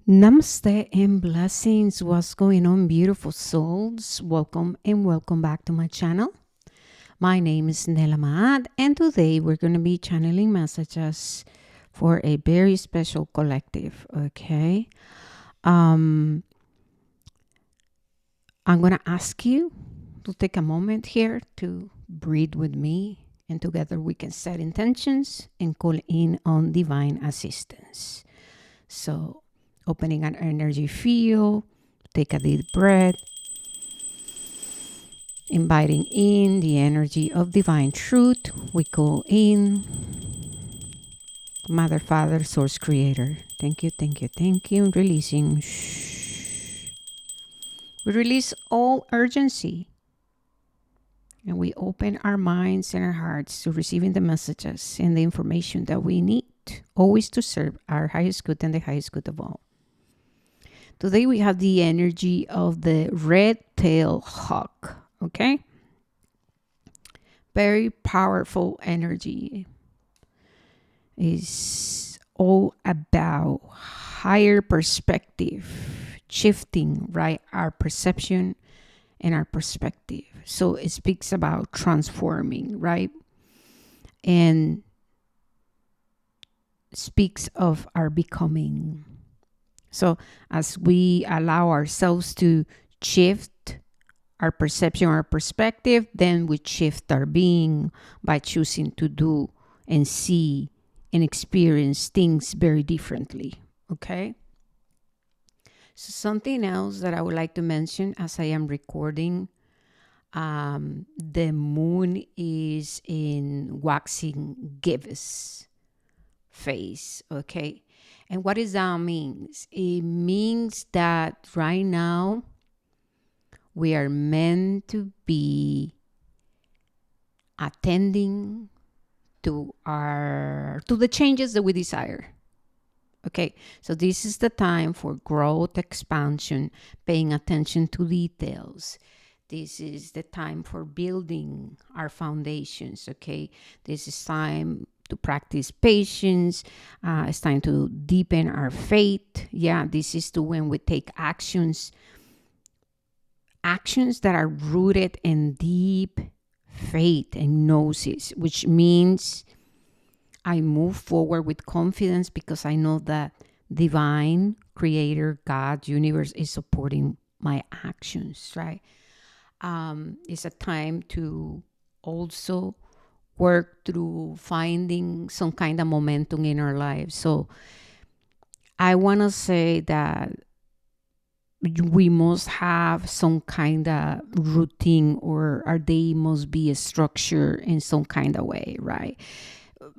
Namaste and blessings. What's going on, beautiful souls? Welcome and welcome back to my channel. My name is Nela Maad, and today we're going to be channeling messages for a very special collective. Okay. Um, I'm going to ask you to take a moment here to breathe with me, and together we can set intentions and call in on divine assistance. So, opening an energy field, take a deep breath, inviting in the energy of divine truth. We call in Mother, Father, Source, Creator. Thank you, thank you, thank you. Releasing. Shh. We release all urgency and we open our minds and our hearts to receiving the messages and the information that we need, always to serve our highest good and the highest good of all. Today we have the energy of the red-tailed hawk, okay? Very powerful energy. Is all about higher perspective, shifting, right? Our perception and our perspective. So it speaks about transforming, right? And speaks of our becoming. So as we allow ourselves to shift our perception, our perspective, then we shift our being by choosing to do and see and experience things very differently. Okay. So something else that I would like to mention as I am recording, the moon is in waxing gibbous phase. Okay. And what does that mean? It means that right now we are meant to be attending to the changes that we desire. Okay, so this is the time for growth, expansion, paying attention to details. This is the time for building our foundations. Okay, this is time to practice patience. It's time to deepen our faith. Yeah, this is when we take actions that are rooted in deep faith and gnosis, which means I move forward with confidence because I know that divine creator, God, universe is supporting my actions, right? It's a time to also work through finding some kind of momentum in our lives. So I want to say that we must have some kind of routine, or our day must be a structure in some kind of way, right?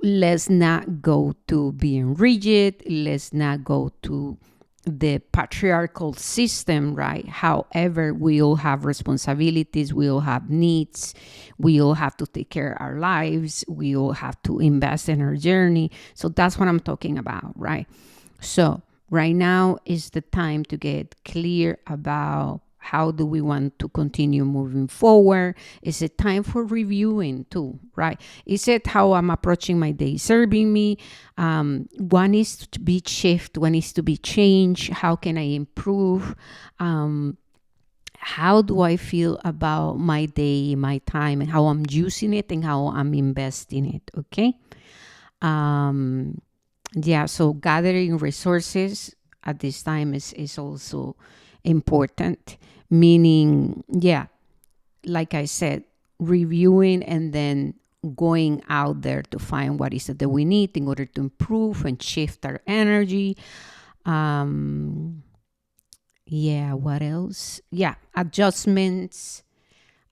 Let's not go to being rigid. Let's not go to the patriarchal system, right? However, we all have responsibilities, we all have needs, we all have to take care of our lives, we all have to invest in our journey. So that's what I'm talking about, right? So right now is the time to get clear about how do we want to continue moving forward. Is it time for reviewing too, right? Is it how I'm approaching my day serving me? What needs to be shift? What needs to be changed? How can I improve? How do I feel about my day, my time, and how I'm using it and how I'm investing it? Okay. Yeah, so gathering resources at this time is also important, meaning, yeah, like I said, reviewing and then going out there to find what is it that we need in order to improve and shift our energy. Yeah, what else? Yeah, adjustments,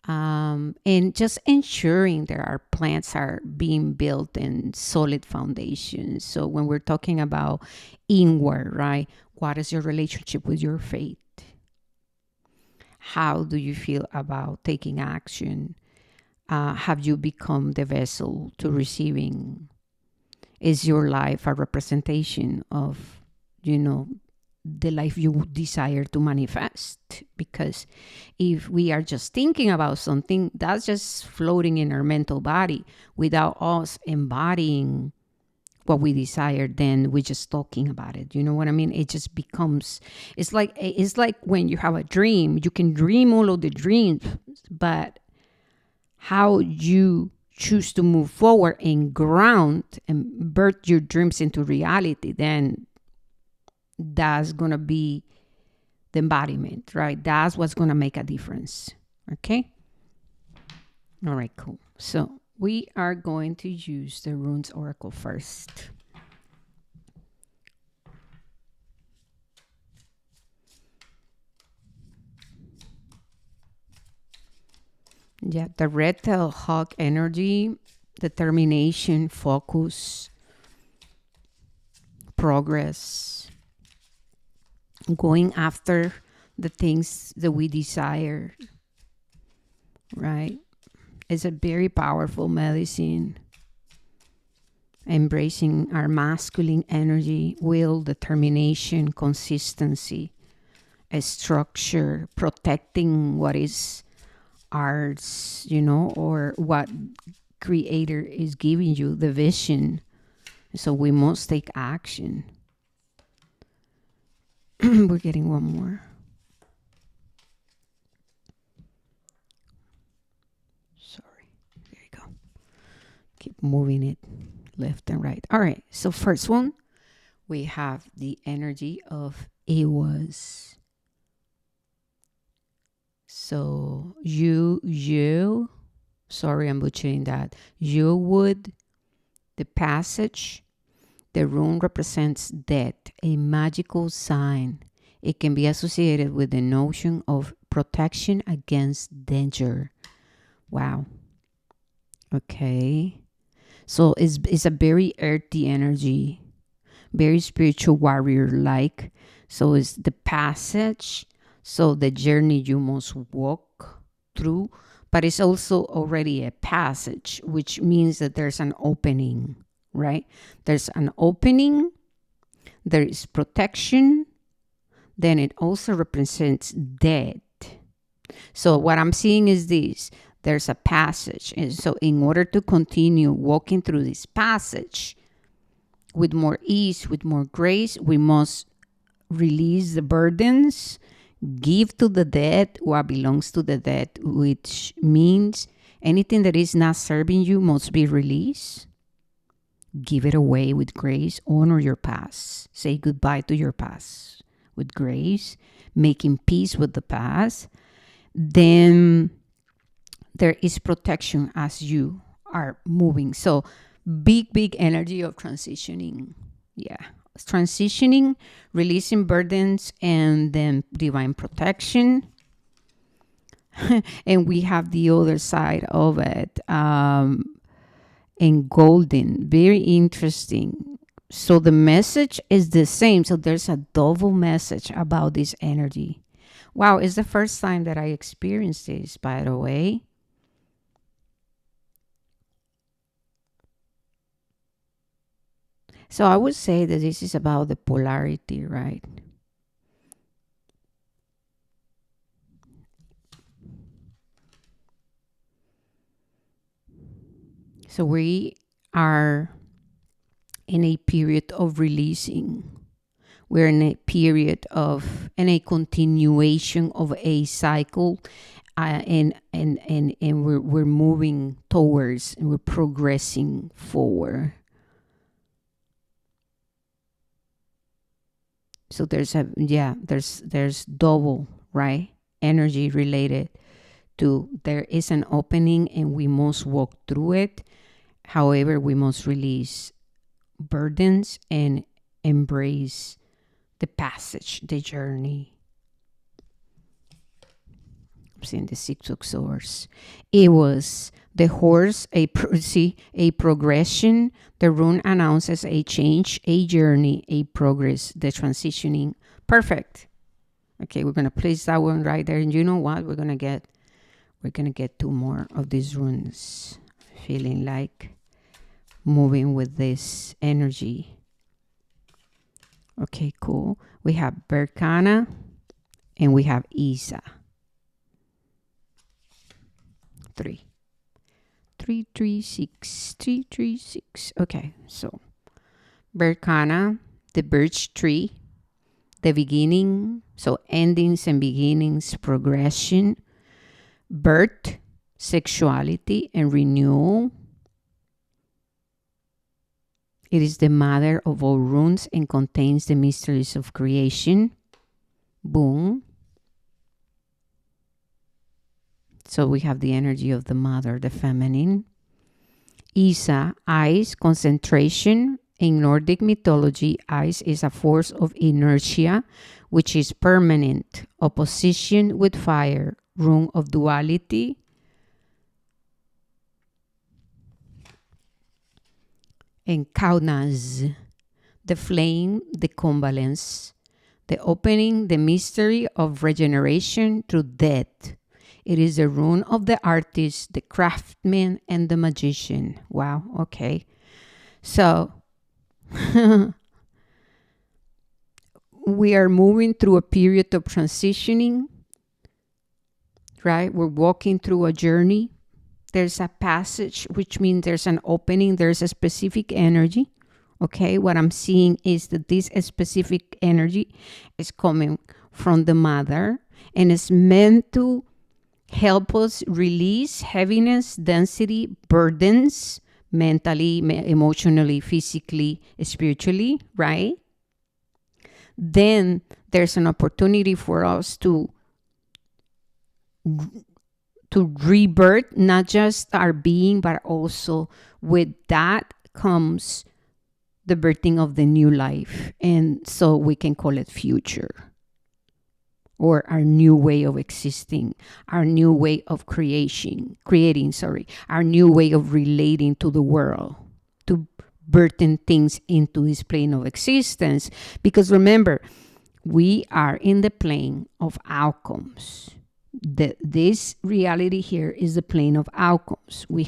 and just ensuring that our plants are being built in solid foundations. So when we're talking about inward, right? What is your relationship with your faith? How do you feel about taking action? Have you become the vessel to receiving? Is your life a representation of, the life you desire to manifest? Because if we are just thinking about something, that's just floating in our mental body without us embodying what we desire, then we're just talking about it. You know what I mean? It just becomes, it's like when you have a dream, you can dream all of the dreams, but how you choose to move forward and ground and birth your dreams into reality, then that's going to be the embodiment, right? That's what's going to make a difference. Okay. All right, cool. So we are going to use the runes oracle first. Yeah, the red tail hawk energy, determination, focus, progress, going after the things that we desire, right? It's a very powerful medicine. Embracing our masculine energy, will, determination, consistency, a structure, protecting what is ours, or what creator is giving you, the vision. So we must take action. We're getting one more. Sorry. There you go. Keep moving it left and right. All right. So first one, we have the energy of it was. So sorry, I'm butchering that. You would, the passage, the rune represents death, a magical sign. It can be associated with the notion of protection against danger. Wow. Okay. So it's a very earthy energy, very spiritual warrior like. So it's the passage, so the journey you must walk through, but it's also already a passage, which means that there's an opening, right? There's an opening, there is protection, then it also represents death. So what I'm seeing is this. There's a passage. And so in order to continue walking through this passage with more ease, with more grace, we must release the burdens, give to the dead what belongs to the dead, which means anything that is not serving you must be released. Give it away with grace. Honor your past. Say goodbye to your past with grace, making peace with the past. Then there is protection as you are moving. So big energy of transitioning. Yeah. Transitioning, releasing burdens, and then divine protection. And we have the other side of it. And golden, very interesting. So the message is the same. So there's a double message about this energy. Wow, it's the first time that I experienced this, by the way. So I would say that this is about the polarity, right? So we are in a period of releasing. We're in a period of, in a continuation of a cycle, and we're moving towards, and we're progressing forward. So there's double, right? Energy related to, there is an opening and we must walk through it. However, we must release burdens and embrace the passage, the journey. I'm seeing the Six of Swords. It was the horse, a progression. The rune announces a change, a journey, a progress, the transitioning. Perfect. Okay, we're gonna place that one right there, and you know what? We're gonna get two more of these runes. Feeling like moving with this energy. Okay, cool. We have Berkana and we have Isa. 336. Okay, so Berkana, the birch tree, the beginning, so endings and beginnings, progression. Birth, sexuality and renewal. It is the mother of all runes and contains the mysteries of creation. Boom. So we have the energy of the mother, the feminine. Isa, eyes, concentration. In Nordic mythology, ice is a force of inertia, which is permanent, opposition with fire, rune of duality. And Kaunas, the flame, the convalescence, the opening, the mystery of regeneration through death. It is the rune of the artist, the craftsman, and the magician. Wow, okay. So, we are moving through a period of transitioning, right? We're walking through a journey. There's a passage, which means there's an opening, there's a specific energy. Okay, what I'm seeing is that this specific energy is coming from the mother and is meant to help us release heaviness, density, burdens, mentally, emotionally, physically, spiritually, right? Then there's an opportunity for us to rebirth, not just our being, but also with that comes the birthing of the new life. And so we can call it future, or our new way of existing, our new way of creating, our new way of relating to the world, to birthing things into this plane of existence. Because remember, we are in the plane of outcomes. This reality here is the plane of outcomes. We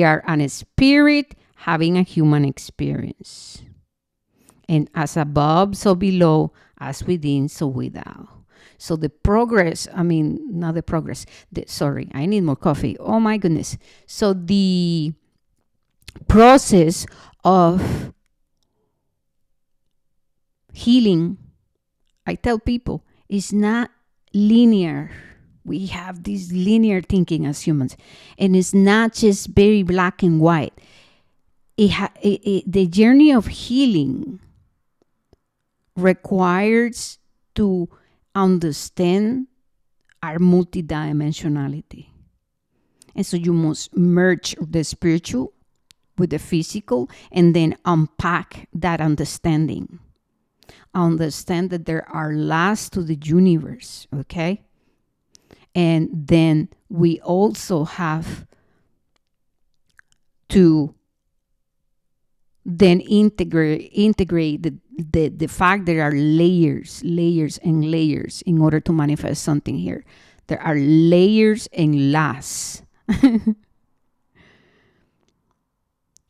are an spirit having a human experience. And as above, so below, as within, so without. So the progress, I need more coffee. Oh my goodness. So the process of healing, I tell people, is not linear. We have this linear thinking as humans, and it's not just very black and white. The journey of healing requires to understand our multidimensionality. And so you must merge the spiritual with the physical and then unpack that understanding. Understand that there are laws to the universe, okay? And then we also have to then integrate the fact there are layers and layers in order to manifest something here. There are layers and laws.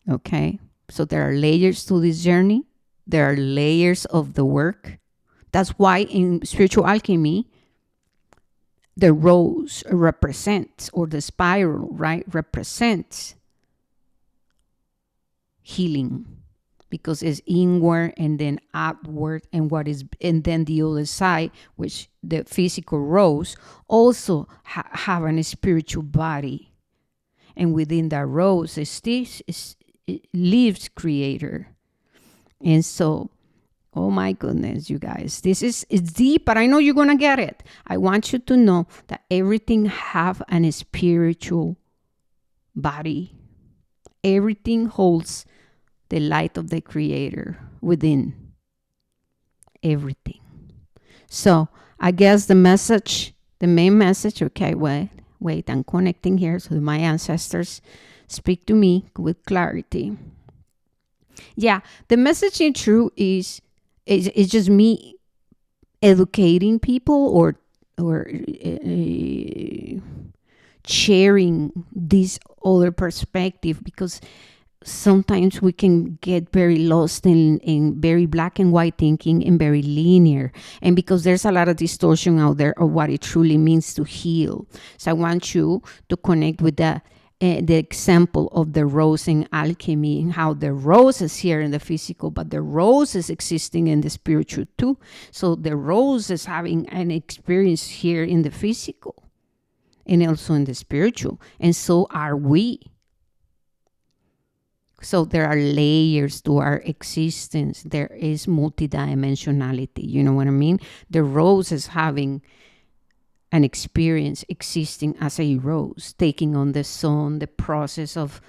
Okay, so there are layers to this journey. There are layers of the work. That's why in spiritual alchemy, the rose represents, or the spiral, right, represents healing, because it's inward and then outward, and then the other side, which the physical rose, also have a spiritual body, and within that rose lives creator. And so, oh my goodness, you guys, it's deep, but I know you're gonna get it. I want you to know that everything have an spiritual body. Everything holds the light of the creator within. Everything. So I guess the main message, okay, wait, I'm connecting here so my ancestors speak to me with clarity. Yeah, the message in truth is just me educating people or sharing this other perspective, because sometimes we can get very lost in very black and white thinking and very linear, and because there's a lot of distortion out there of what it truly means to heal. So I want you to connect with that the example of the rose in alchemy, and how the rose is here in the physical, but the rose is existing in the spiritual too. So the rose is having an experience here in the physical and also in the spiritual, and so are we. So there are layers to our existence. There is multidimensionality. You know what I mean? The rose is having an experience existing as a rose, taking on the sun, the process of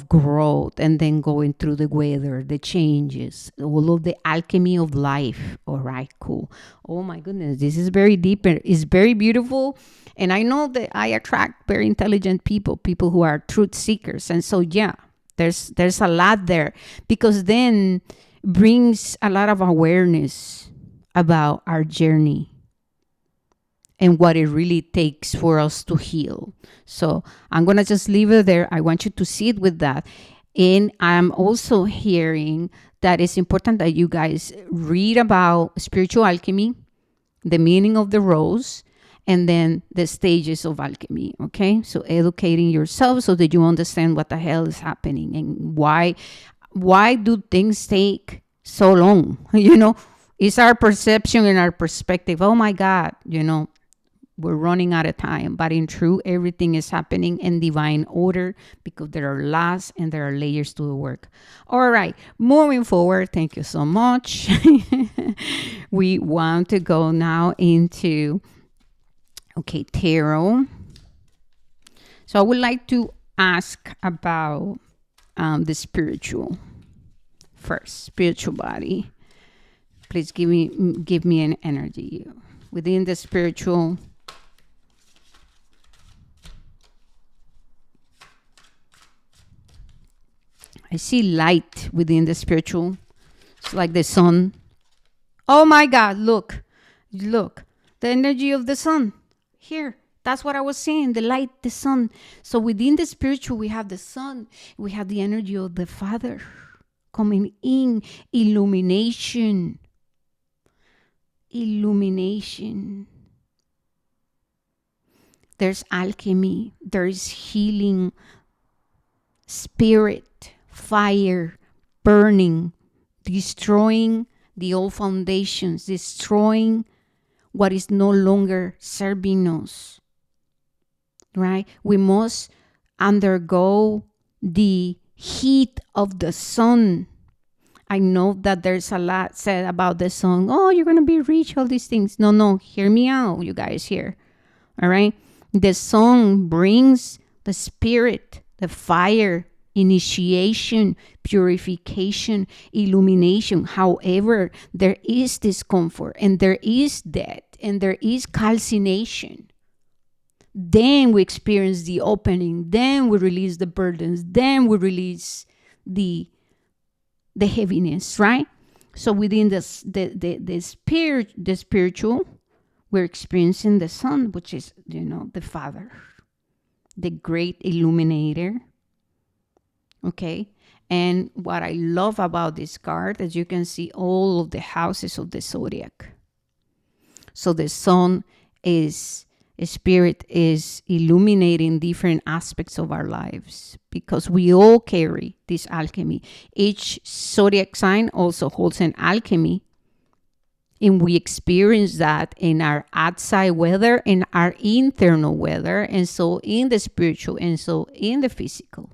growth, and then going through the weather, the changes, all of the alchemy of life. All right, cool. Oh my goodness, this is very deep. It's very beautiful. And I know that I attract very intelligent people who are truth seekers. And so, yeah, there's a lot there, because then brings a lot of awareness about our journey and what it really takes for us to heal. So I'm going to just leave it there. I want you to sit with that. And I'm also hearing that it's important that you guys read about spiritual alchemy, the meaning of the rose, and then the stages of alchemy, okay? So educating yourself so that you understand what the hell is happening and why do things take so long? You know, it's our perception and our perspective. Oh my God, you know, we're running out of time. But in truth, everything is happening in divine order, because there are laws and there are layers to the work. All right, moving forward. Thank you so much. We want to go now into, okay, tarot. So I would like to ask about the spiritual first, spiritual body. Please give me an energy within the spiritual. I see light within the spiritual. It's like the sun. Oh my God, look, the energy of the sun here. That's what I was saying, the light, the sun. So within the spiritual, we have the sun. We have the energy of the Father coming in. Illumination. There's alchemy. There's healing. Spirit. Fire, burning, destroying the old foundations, destroying what is no longer serving us, right? We must undergo the heat of the sun. I know that there's a lot said about the sun. Oh, you're going to be rich, all these things. No, hear me out, you guys here. All right? The sun brings the spirit, the fire, initiation, purification, illumination. However, there is discomfort and there is death and there is calcination. Then we experience the opening. Then we release the burdens. Then we release the heaviness, right? So within the spiritual, we're experiencing the sun, which is, you know, the Father, the great illuminator. Okay, and what I love about this card, as you can see, all of the houses of the zodiac. So the sun is, spirit is illuminating different aspects of our lives, because we all carry this alchemy. Each zodiac sign also holds an alchemy, and we experience that in our outside weather and our internal weather, and so in the spiritual, and so in the physical.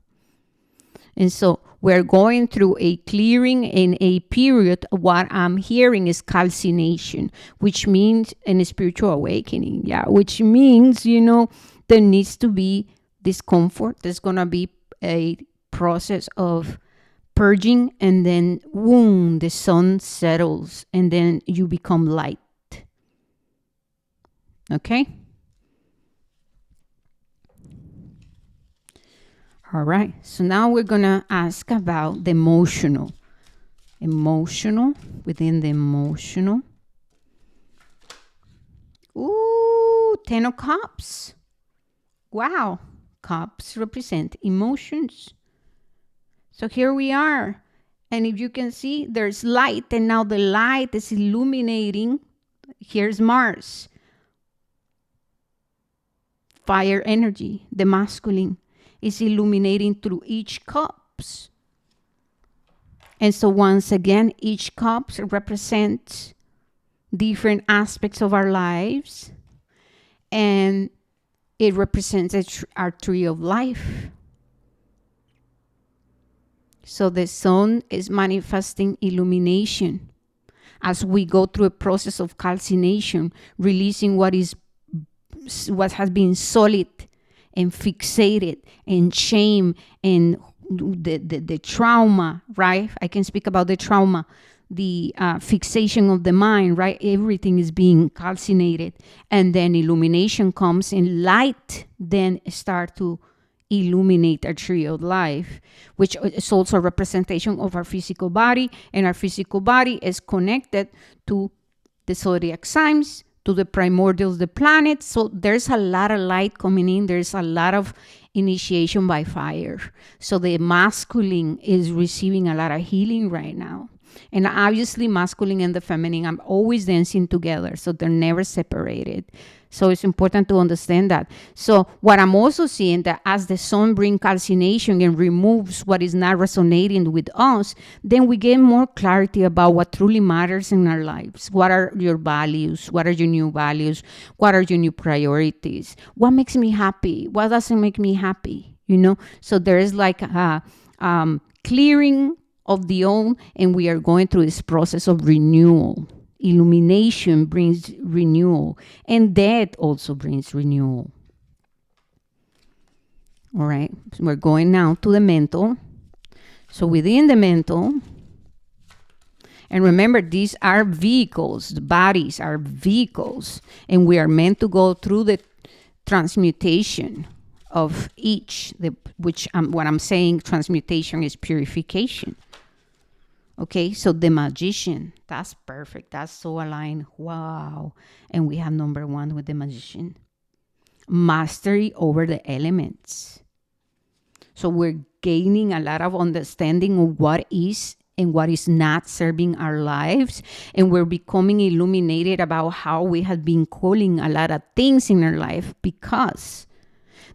And so we're going through a clearing in a period. What I'm hearing is calcination, which means a spiritual awakening. Yeah, which means, you know, there needs to be discomfort. There's going to be a process of purging, and then, boom, the sun settles, and then you become light. Okay? All right, so now we're going to ask about the emotional. Within the emotional. Ooh, 10 of Cups. Wow, Cups represent emotions. So here we are. And if you can see, there's light, and now the light is illuminating. Here's Mars. Fire energy, the masculine. is illuminating through each cups. And so once again, each cup represents different aspects of our lives, and it represents our tree of life. So the sun is manifesting illumination as we go through a process of calcination, releasing what has been solid and fixated and shame and the trauma, right? I can speak about the trauma, the fixation of the mind, right? Everything is being calcinated, and then illumination comes, and light then start to illuminate our tree of life, which is also a representation of our physical body, and our physical body is connected to the zodiac signs, to the primordials, the planets. So there's a lot of light coming in. There's a lot of initiation by fire. So the masculine is receiving a lot of healing right now. And obviously masculine and the feminine are always dancing together, so they're never separated. So it's important to understand that. So what I'm also seeing, that as the sun brings calcination and removes what is not resonating with us, then we get more clarity about what truly matters in our lives. What are your values? What are your new values? What are your new priorities? What makes me happy? What doesn't make me happy? So there is like a clearing of the old, and we are going through this process of renewal. Illumination brings renewal, and death also brings renewal. All right, so we're going now to the mental. So within the mental, and remember, these are vehicles. The bodies are vehicles, and we are meant to go through the transmutation of each, what I'm saying, transmutation is purification. Okay, so the magician, that's perfect. That's so aligned. Wow. And we have number 1 with the magician. Mastery over the elements. So we're gaining a lot of understanding of what is and what is not serving our lives. And we're becoming illuminated about how we have been calling a lot of things in our life, because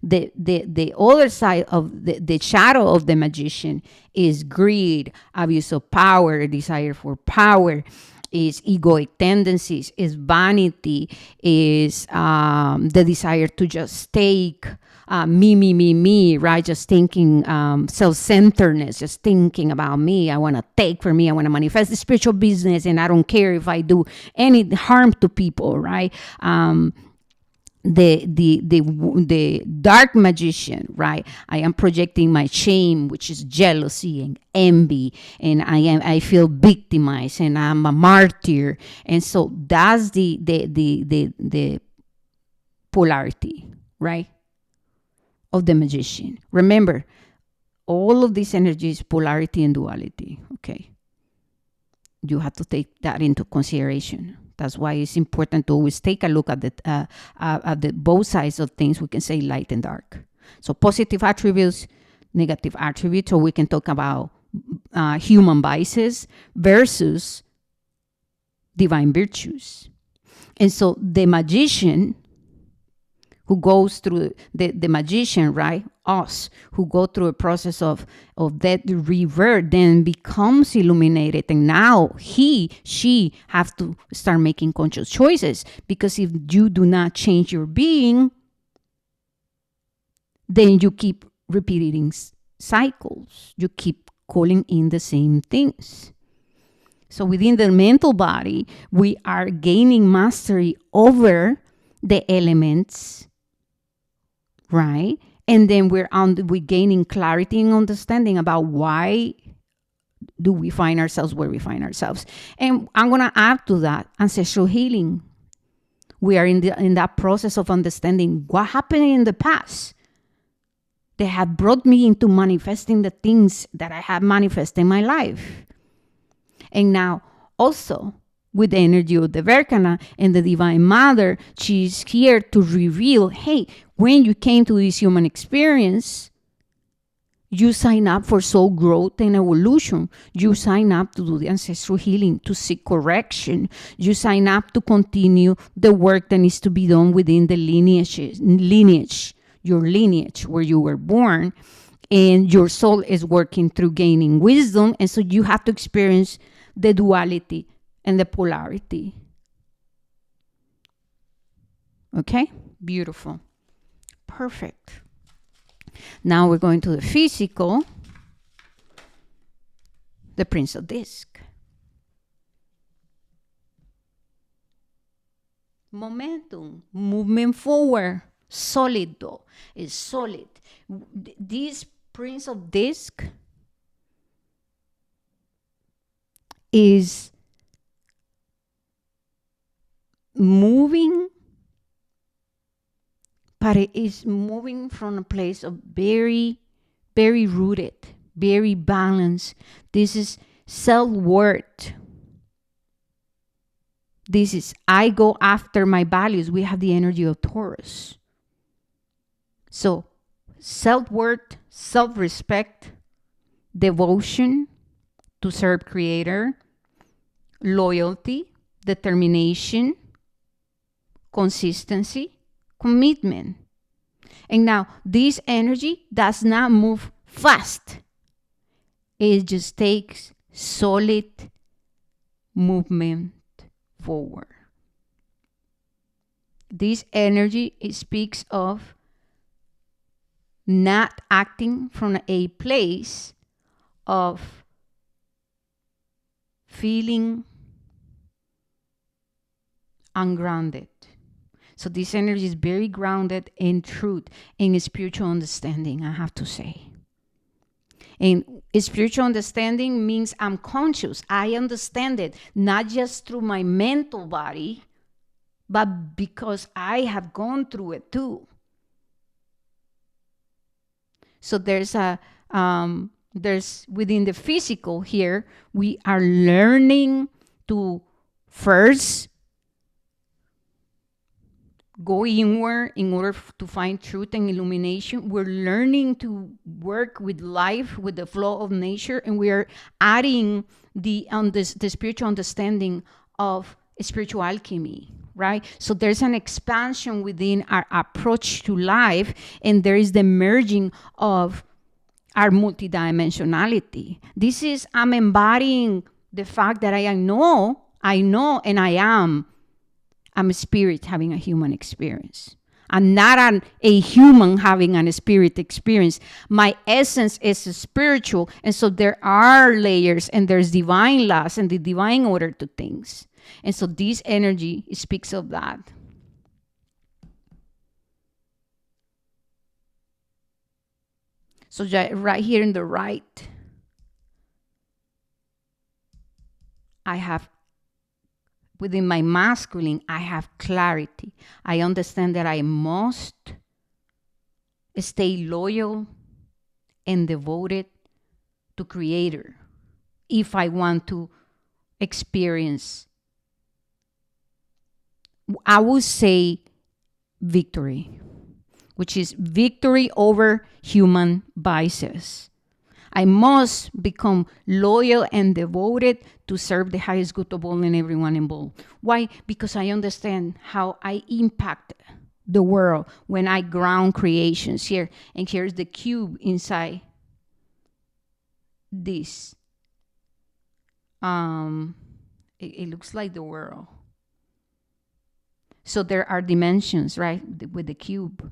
the other side of the shadow of the magician is greed, abuse of power, desire for power, is egoic tendencies, is vanity, is the desire to just take me, right? Just thinking self-centeredness, just thinking about me. I want to take for me. I want to manifest the spiritual business, and I don't care if I do any harm to people, right? The dark magician, right? I am projecting my shame, which is jealousy and envy, and I feel victimized, and I'm a martyr. And so that's the polarity, right, of the magician. Remember, all of this energy is polarity and duality. Okay, you have to take that into consideration. That's why it's important to always take a look at the both sides of things. We can say light and dark. So positive attributes, negative attributes, or we can talk about human vices versus divine virtues. And so the magician who goes through the magician, right? Us, who go through a process of that rebirth, then becomes illuminated. And now she have to start making conscious choices. Because if you do not change your being, then you keep repeating cycles. You keep calling in the same things. So within the mental body, we are gaining mastery over the elements, right? And then we're gaining clarity and understanding about why do we find ourselves where we find ourselves. And I'm going to add to that ancestral healing. We are in that process of understanding what happened in the past that had brought me into manifesting the things that I have manifested in my life. And now also with the energy of the Verkana and the Divine Mother, she's here to reveal, hey, when you came to this human experience, you sign up for soul growth and evolution. You sign up to do the ancestral healing, to seek correction. You sign up to continue the work that needs to be done within the lineage. your lineage where you were born, and your soul is working through gaining wisdom. And so you have to experience the duality and the polarity. Okay? Beautiful. Perfect. Now we're going to the physical, the Prince of Disc. Momentum, movement forward, solid though, is solid. This Prince of Disc is moving, but it is moving from a place of very, very rooted, very balanced. This is self-worth. This is, I go after my values. We have the energy of Taurus. So, self-worth, self-respect, devotion to serve Creator, loyalty, determination, consistency, commitment. And now, this energy does not move fast. It just takes solid movement forward. This energy, it speaks of not acting from a place of feeling ungrounded. So this energy is very grounded in truth and spiritual understanding, I have to say. And spiritual understanding means I'm conscious. I understand it, not just through my mental body, but because I have gone through it too. So there's within the physical here, we are learning to first go inward in order to find truth and illumination. We're learning to work with life, with the flow of nature, and we are adding the spiritual understanding of spiritual alchemy, right? So there's an expansion within our approach to life, and there is the merging of our multidimensionality. This is, I'm embodying the fact that I know, and I am. I'm a spirit having a human experience. I'm not a human having a spirit experience. My essence is spiritual, and so there are layers, and there's divine laws and the divine order to things. And so this energy speaks of that. So right here in the right, I have, within my masculine, I have clarity. I understand that I must stay loyal and devoted to Creator if I want to experience, I would say, victory, which is victory over human biases. I must become loyal and devoted to serve the highest good of all and everyone involved. Why? Because I understand how I impact the world when I ground creations here. And here's the cube inside this. It looks like the world. So there are dimensions, right, with the cube.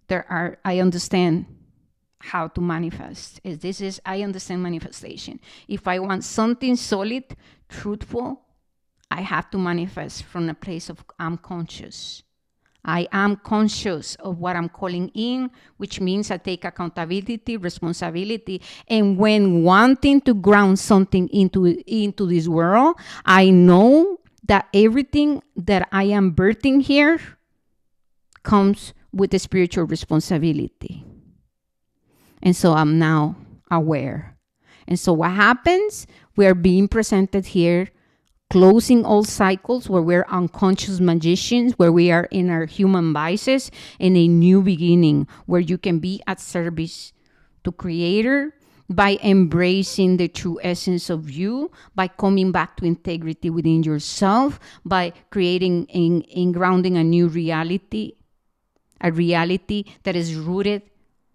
I understand how to manifest. I understand manifestation. If I want something solid, truthful, I have to manifest from a place of I'm conscious. I am conscious of what I'm calling in, which means I take accountability, responsibility. And when wanting to ground something into this world, I know that everything that I am birthing here comes with a spiritual responsibility. And so I'm now aware. And so what happens? We are being presented here, closing all cycles where we're unconscious magicians, where we are in our human biases, in a new beginning where you can be at service to Creator by embracing the true essence of you, by coming back to integrity within yourself, by creating and grounding a new reality, a reality that is rooted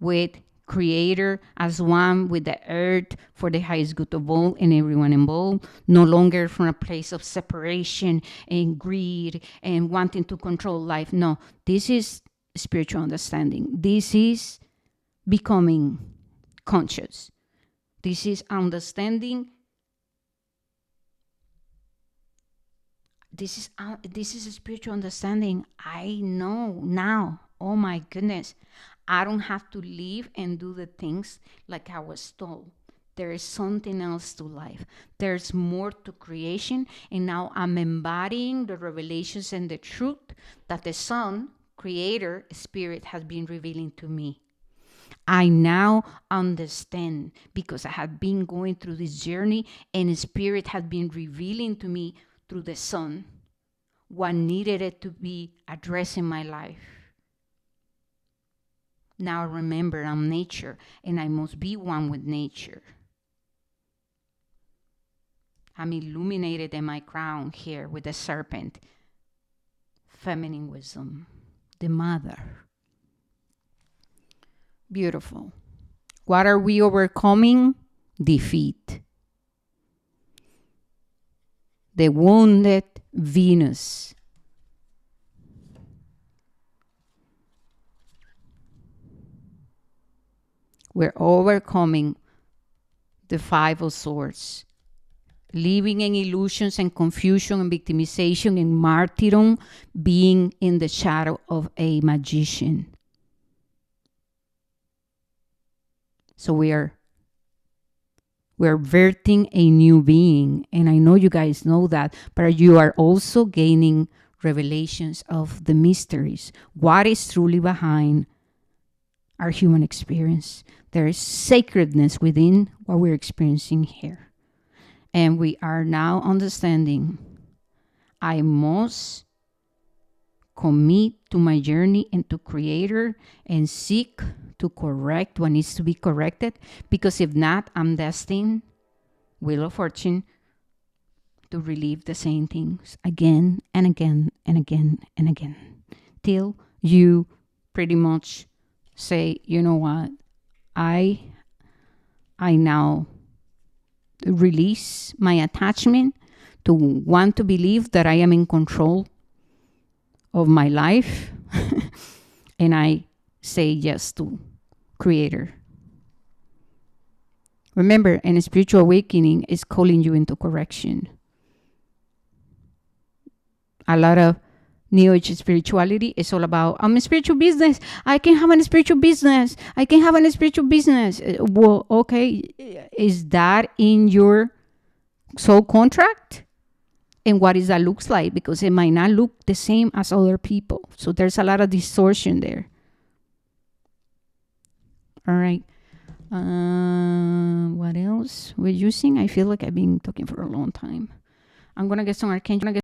with creator as one with the earth for the highest good of all and everyone involved, no longer from a place of separation and greed and wanting to control life. No, this is spiritual understanding. This is becoming conscious. This is understanding. This is a spiritual understanding. I know now. Oh my goodness. I don't have to live and do the things like I was told. There is something else to life. There's more to creation. And now I'm embodying the revelations and the truth that the Son, Creator, Spirit has been revealing to me. I now understand because I have been going through this journey and Spirit has been revealing to me through the Son what needed it to be addressed in my life. Now remember, I'm nature and I must be one with nature. I'm illuminated in my crown here with the serpent. Feminine wisdom, the mother. Beautiful. What are we overcoming? Defeat. The wounded Venus. We're overcoming the Five of Swords. Living in illusions and confusion and victimization and martyrdom, being in the shadow of a magician. So we're birthing a new being. And I know you guys know that, but you are also gaining revelations of the mysteries. What is truly behind our human experience? There is sacredness within what we're experiencing here. And we are now understanding I must commit to my journey and to Creator and seek to correct what needs to be corrected, because if not, I'm destined, Wheel of Fortune, to relive the same things again and again and again and again, till you pretty much say, you know what, I now release my attachment to want to believe that I am in control of my life and I say yes to Creator. Remember, an spiritual awakening is calling you into correction. A lot of New Age spirituality is all about, I'm a spiritual business. I can have a spiritual business. I can have a spiritual business. Well, okay. Is that in your soul contract? And what is that looks like? Because it might not look the same as other people. So there's a lot of distortion there. All right. What else we're using? I feel like I've been talking for a long time. I'm going to get some arcane.